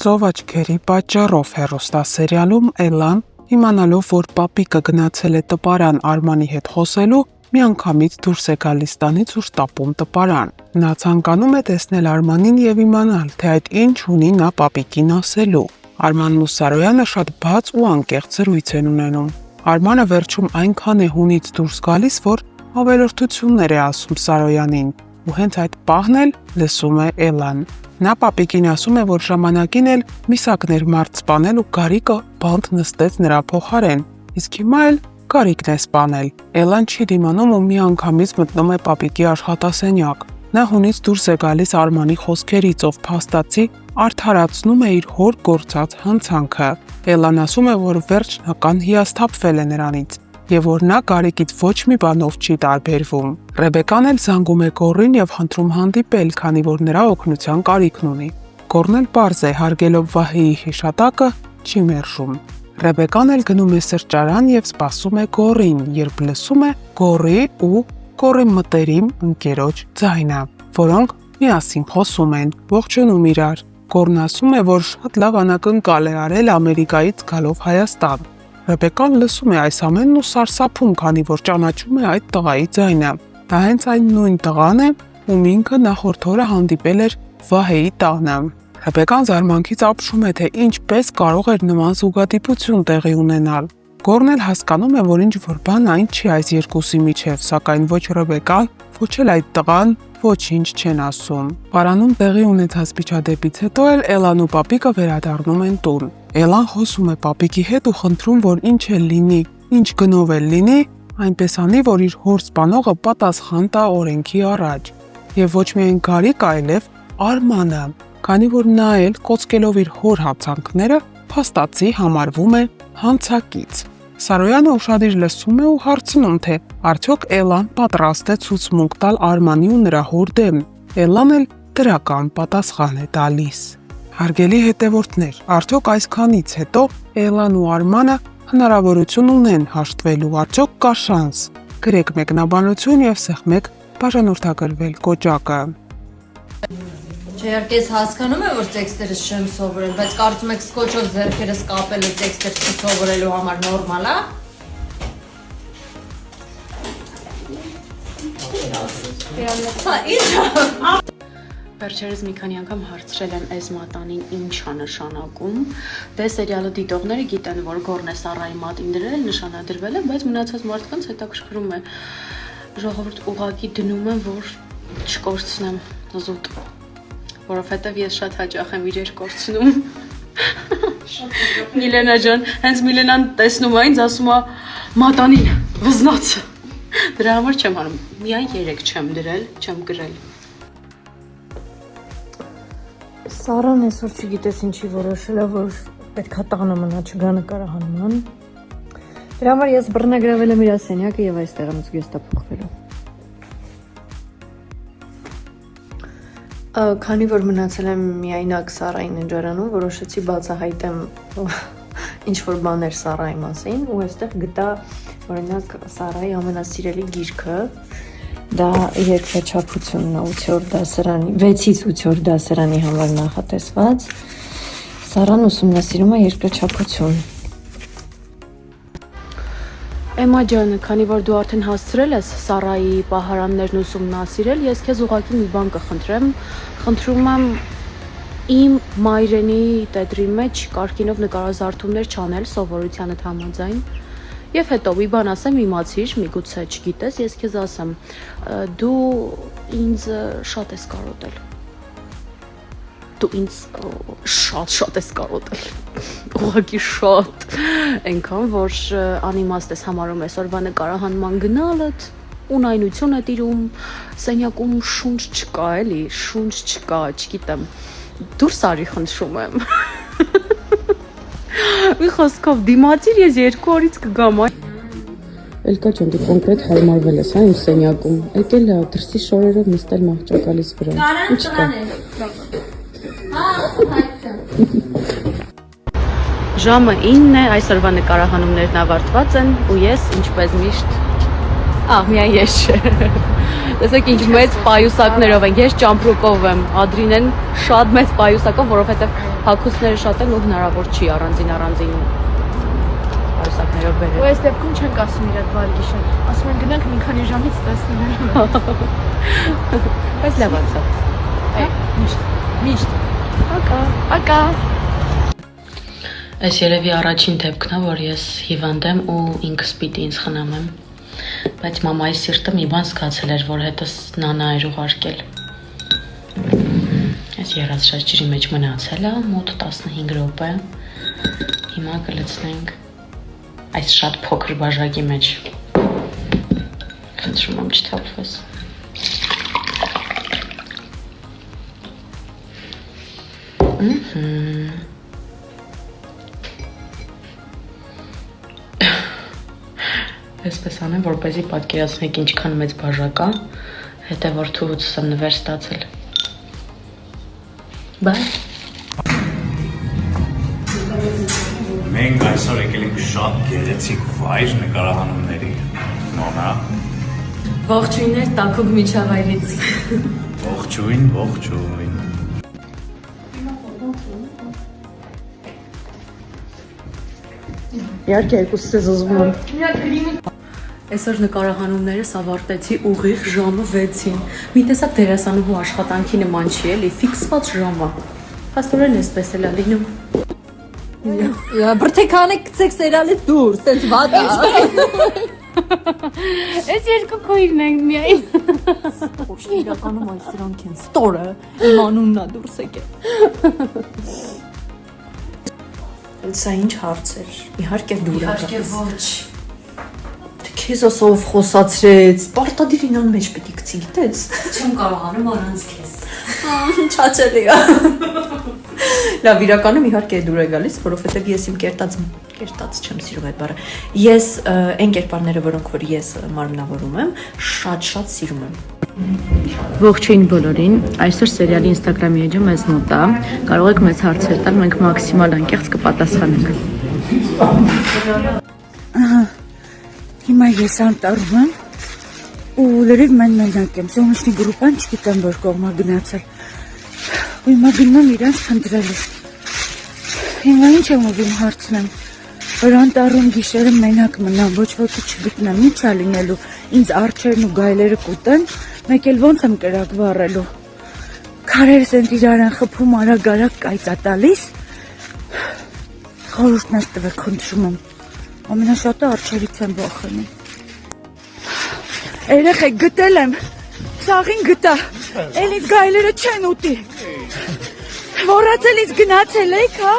Ծով աչքերի պատճառով հեռուստասերիալում Էլլան, իմանալով, որ պապիկը գնացել է տպարան Արմանի հետ խոսելու, միանգամից դուրս է գալիս տանից ու շտապում տպարան։ Նա ցանկանում է տեսնել Արմանին եւ իմանալ, թե այդ ինչ ունի նա պապիկին ասելու։ Արմանն ու Սարոյանը շատ բաց ու անկեղծ զրույց են ունենում։ Արմանը վերջում այնքան է հունից դուրս գալիս, որ ավելորդություններ է ասում Սարոյանին, ու հենց այդ պահն էլ լսում է Էլլան։ Նա պապիկին ասում է, որ ժամանակին էլ միսակներ մարդ սպանել ու Գարիկը բանտ նստեց նրա փոխարեն, իսկ հիմա էլ Գարիկն է սպանել։ Էլլան չի դիմանում ու միանգամից մտնում է պապիկի աշխատասենյակ։ Նա հունից դուրս է գալիս Արմանի խոսքերից, ով փաստացի արդարացնում է իր հոր գործած հանցանքը։ Էլլան ասում է, որ վերջնական հիասթափվել է նրանից եւ որ նա Գարիկից ոչ մի բանով չի տարբերվում։ Ռեբեկան էլ զանգում է Գոռին եւ խնդրում հանդիպել, քանի որ նրա օգնության կարիքն ունի։ Գոռն էլ պարզ է, հարգելով Վահեի հիշատակը, չի մերժում։ Ռեբեկան էլ գնում է սրճարան եւ սպասում է Գոռին, երբ լսում է Գոռի ու Գոռի մտերիմ ընկերոջ ձայնը, որոնք միասին խոսում են, ողջունում իրար։ Գոռն ասում է, որ շատ լավ անակնկալ է արել Ամերիկայից գալով Հայաստան։ Ռեբեկան լսում է այս ամենն ու սարսափում, քանի որ ճանաչում է այդ տղայի ձայնը։ Դա հենց այն նույն տղան է, ում ինքը նախորդ օրը հանդիպել էր Վահեի տանը։ Ռեբեկան զարմանքից ապշում է, թե ինչպես կարող էր նման զուգադիպություն տեղի ունենալ։ Գոռն էլ հասկանում է, որ ինչ որ բան այն չի այս երկուսի միջև, սակայն ոչ Ռեբեկան, ոչ էլ այդ տղան ոչինչ չեն ասում։ Պարանում տեղի ունեցած միջադեպից հետո էլ Էլլան ու պապիկը վերադառնում են տուն։ Էլլան խոսում է պապիկի հետ ու խնդրում, որ ինչ էլ լինի, ինչ գնով էլ լինի, այնպես անի, որ իր հոր սպանողը պատասխան տա օրենքի առաջ։ Եվ ոչ միայն Գարիկ, այլև Արմանը, քանի որ նա էլ կոծկելով իր հոր հանցանքները փաստացի համարվում է հանցակից։ Սարոյանը ուշադիր լսում է ու հարցնում, թե արդյոք Էլլան պատրաստ է ցուցմունք տալ Արմանի ու նրա հոր դեմ։ Էլլան էլ դրական պատասխան է տալիս։ Հարգելի հետևորդներ, արդյոք այսքանից հետո Էլլան ու Արմանը հնարավորություն ունեն հաշտվելու, արդյոք կա շանս։ Գրեք մեկնաբանություն եւ սեղմեք բաժանորդագրվել կոճակը։ Իհարկե ես հասկանում եմ, որ տեքստերը չեմ սովորել, բայց կարծում եք սկոչով ձեռքերս կապելը տեքստեր չսովորելու համար նորմալ է։ Վերջերս մի քանի անգամ հարցրել եմ այս մատանին ինչ է նշանակում։ Դե սերիալը դիտողները գիտեն, որ Գոռն է Սարայի մատին դրել, նշանադրվել է, բայց մնացած մարդկանց հետաքրքրում է։ Ժողովուրդ ուղղակի դնում են, որ չկորցնեմ զուտ, որովհետև ես շատ հաճախ եմ իրեր կորցնում։ Միլենա ջան, հենց Միլենան տեսնում է ինձ, ասում է մատանին վզնացը։ Դրա համար չեմ անում, միայն 3 չեմ դրել, չեմ գրել։ Սարան այսօր չգիտես ինչի որոշել է, որ պետքա տանը մնա, չգա նկարահանման։ Դրա համար ես բռնագրավել եմ իր սենյակը եւ այստեղ եմ զգեստա փոխվելու։ Քանի որ մնացել եմ միայնակ Սարայի ննջարանում, որոշեցի բացահայտեմ ինչ որ բաներ Սարայի մասին ու այստեղ գտա օրինակ Սարայի ամենասիրելի գիրքը, դա երկրաչափությունն է 8-րդ դասարանի, 6-ից 8-րդ դասարանի համար նախատեսված։ Սարան ուսումնասիրում է երկրաչափություն։ Էմա ջան, քանի որ դու արդեն հասցրել ես Սարայի պահարաններն ուսումնասիրել, ես քեզ ուղղակի մի բան կխնդրեմ։ Խնդրում եմ իմ մայրենի տետրի մեջ կարգինով նկարազարդումներ չանել սովորությանդ համաձայն։ Եվ հետո մի բան ասեմ, իմացիր, միգուցե չգիտես, ես քեզ ասեմ, դու ինձ շատ ես կարոտել։ Դու ինձ շատ ես կարոտել, ուղղակի շատ, այնքան, որ անիմաստ ես համարում այսօրվա նկարահանման գնալդ, ունայնություն է տիրում, սենյակում շունչ չկա, էլի, շունչ չկա, չգիտեմ, դուրս արի խնդրում եմ։ Մի խոսքով դիմացիր, ես 2 օրից կգամ։ Էլկա ջան, դու կոնկրետ հարմարվել ես, հա, իմ սենյակում, եկել է դրսի շորերով նստել մահճակալիս վրա, ինչ կա։ Ժամը 9 է, այսօրվա նկարահանումներն ավարտված են ու ես, ինչպես միշտ, Միայն ես չէ։ Տեսեք ինչ մեծ պայուսակներով են, ես ճամպրուկով եմ, Ադրինեն շատ մեծ պայուսակով, որովհետև հագուստները շատ են ու հնարավոր չի առանձին պայուսակներով բերել։ Ու այս դեպքում չենք ասում իրար բարի գիշեր, ասում են գնանք մի քանի ժամից տեսնենք։ Բայց լավ անցավ։ Միշտ։ Ակա։ Այս երևի առաջին դեպքն է, որ ես հիվանդ եմ ու ինքս պիտի ինձ խնամեմ։ Բայց մամայի սիրտը մի բան զգացել էր, որ հետս նանա էր ուղարկել։ Այս երազշած ջրի մեջ մնացել է մոտ 15 րոպե։ Հիմա կլցնենք այս շատ փոքր բաժակի մեջ։ Խնդրում եմ չթափվես։ Այսպես անեմ, որպեսզի պատկերացնեք ինչքան մեծ բաժակ է, հետո որ թուղուց եմ նվեր ստացել։ Բայ։ Մենք այսօր եկել ենք շատ գեղեցիկ վայր նկարահանումների։ Նոնա։ Ողջույններ Տաքուկ միջավայրից։ Ողջույն, ողջույն։ Իհարկե երկուսս է զզվում եմ։ Այսօր նկարահանումներս ավարտեցի ուղիղ ժամը 6-ին։ Մի տեսակ դերասանուհու աշխատանքի նման չի էլի, ֆիքսված ժամը։ Փաստորեն էսպես էլ է լինում։ Բրթեքանը գցեք սերիալից դուրս, տենց վատ է։ Այս երկու քոյրն են միայն։ Իրականում այս սրանք են ստորը, իմ անունն է դուրս եկել։ Սա ինչ հարց էր։ Իհարկե դուր է։ Իհարկե ոչ։ Քեզ ասով խոսացրեց։ Պարտադիր ինան մեջ պետք է գցի, գիտես։ Չեմ կարողանում առանց քեզ։ Չաչելի է։ Լավ, իրականում իհարկե դուր է գալիս, որովհետև ես իմ կերտած չեմ սիրում այդ բառը։ Ես այն կերպարները, որոնք որ ես մարմնավորում եմ, շատ սիրում եմ։ Ողջույն բոլորին, այսօր սերիալի Instagram-ի էջը մեզ մոտ է, կարող եք մեզ հարցեր տալ, մենք մաքսիմալ անկեղծ կպատասխանենք։ Հիմա ես անտառում եմ ու լրիվ մենակ եմ, Սոնուշնի գրուպան չգիտեմ որ կողմա գնացել։ Ու հիմա գնում եմ իրանց խնդրելու։ Հիմա ինչ եմ ուզում հարցնեմ, որ անտառում գիշերը մենակ մնամ, ոչ ոքի չգտնեմ, ինչ է լինելու, ինձ արջերն ու գայլերը կուտեն, մեկ էլ ոնց եմ կրակ վառելու։ Քարերս են իրար են խփում, արագ կայծա տալիս։ Խորհուրդներ տվեք, խնդրում եմ։ Ամենաշատը արջերից եմ վախենում։ Երեխեք գտել եմ, սաղին գտա, էլ ինձ գայլերը չեն ուտի։ Մոռացել ինձ գնացել եք, հա։